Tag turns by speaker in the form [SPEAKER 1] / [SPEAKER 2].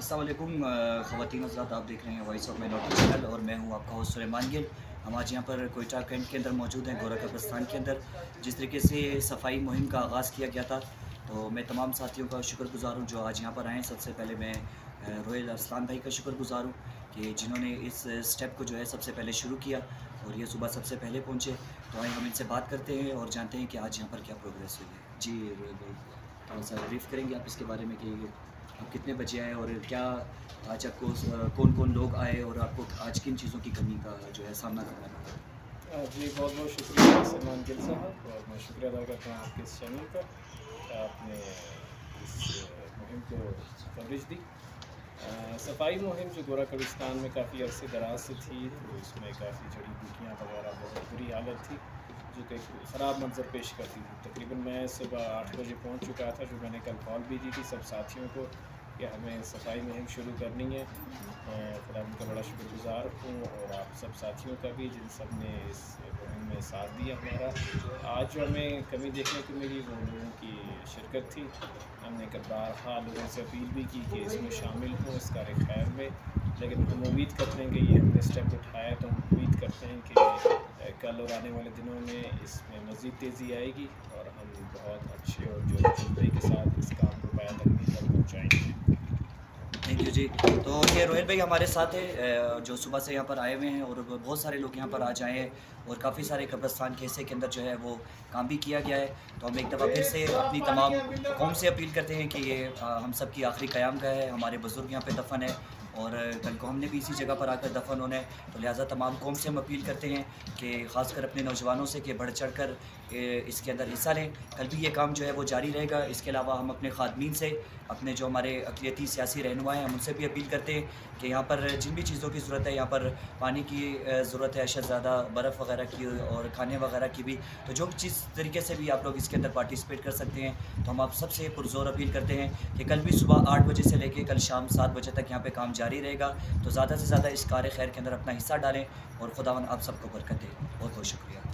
[SPEAKER 1] अस्सलाम वालेकुम ख़वातीन हज़रात, आप देख रहे हैं वॉइस ऑफ माइनॉरिटी चैनल और मैं हूं आपका होस्ट सुलेमान गिल। हम आज यहाँ पर कोयटा कैंट के अंदर मौजूद हैं, गोरा कब्रिस्तान के अंदर। जिस तरीके से सफाई मुहिम का आगाज़ किया गया था, तो मैं तमाम साथियों का शुक्रगुज़ार हूँ जो आज यहाँ पर आए हैं। सबसे पहले मैं रोयल अरसलान भाई का शुक्रगुज़ार हूँ कि जिन्होंने इस स्टेप को जो है सबसे पहले शुरू किया और ये सुबह सबसे पहले पहुँचे। तो आइए हम इनसे बात करते हैं और जानते हैं कि आज यहाँ पर क्या प्रोग्रेस हुई है। जी रोयल भाई, थोड़ा सा ब्रीफ करेंगे आप इसके बारे में कि आप कितने बजे आए और क्या आज आपको कौन कौन लोग आए और आपको आज किन चीज़ों की कमी का जो है सामना करना पड़ा?
[SPEAKER 2] जी बहुत बहुत शुक्रिया सलमान गिल साहब, और मैं शुक्रिया अदा करता हूँ आपके इस चैनल का, आपने इस मुहिम को कवरेज दी। सफाई मुहिम जो गोरा कब्रिस्तान में काफ़ी अरसे दराज से थी, तो इसमें काफ़ी जड़ी बूटियाँ वगैरह बहुत बुरी हालत थी जो कि ख़राब मंजर पेश करती थी। तकरीबन मैं सुबह 8 बजे पहुँच चुका था, जो मैंने कल कॉल भी दी थी सब साथियों को कि हमें सफाई मुहिम शुरू करनी है। खुदा उनका बड़ा शुक्रगुज़ार हूँ और आप सब साथियों का भी, जिन सब ने इस मुहिम में साथ दिया हमारा। आज जो हमें कमी देखने को मिली वो लोगों की शिरकत थी। हमने बारहा लोगों से अपील भी की कि इसमें शामिल हों इस कार्य खैर में, लेकिन हम उम्मीद करते हैं कि ये हमने स्टेप उठाया, तो हम उम्मीद करते हैं कि कल और आने वाले दिनों में इसमें मज़ीद तेज़ी आएगी और हम बहुत अच्छे और जल्दी के साथ इस काम को पाया तक पहुँचाएँगे।
[SPEAKER 1] थैंक यू जी। तो ये रोहिल भाई हमारे साथ है जो सुबह से यहाँ पर आए हुए हैं और बहुत सारे लोग यहाँ पर आज आए हैं और काफ़ी सारे कब्रिस्तान के हिस्से के अंदर जो है वो काम भी किया गया है। तो हम एक दफ़ा फिर से अपनी तमाम कौम से अपील करते हैं कि ये हम सब की आखिरी क़याम गाह है, हमारे बुज़ुर्ग यहाँ पे दफन है और कल को हमने भी इसी जगह पर आकर दफन होना है। तो लिहाजा तमाम कौम से हम अपील करते हैं कि ख़ासकर अपने नौजवानों से कि बढ़ चढ़ कर इसके अंदर हिस्सा लें। कल भी ये काम जो है वो जारी रहेगा। इसके अलावा हम अपने खादमीन से, अपने जो हमारे अक़लियती सियासी रहनुमा हैं, हम उनसे भी अपील करते हैं कि यहाँ पर जिन भी चीज़ों की ज़रूरत है, यहाँ पर पानी की ज़रूरत है, अशद ज़्यादा बर्फ़ वगैरह की और खाने वगैरह की भी, तो जो जिस तरीके से भी आप लोग इसके अंदर पार्टिसिपेट कर सकते हैं, तो हम आप सबसे पुरज़ोर अपील करते हैं कि कल भी सुबह 8 बजे से लेकर कल शाम 7 बजे तक यहाँ पे काम जारी रहेगा। तो ज़्यादा से ज़्यादा इस कार्य खैर के अंदर अपना हिस्सा डालें और खुदावन आप सबको बरकत दे। बहुत बहुत शुक्रिया।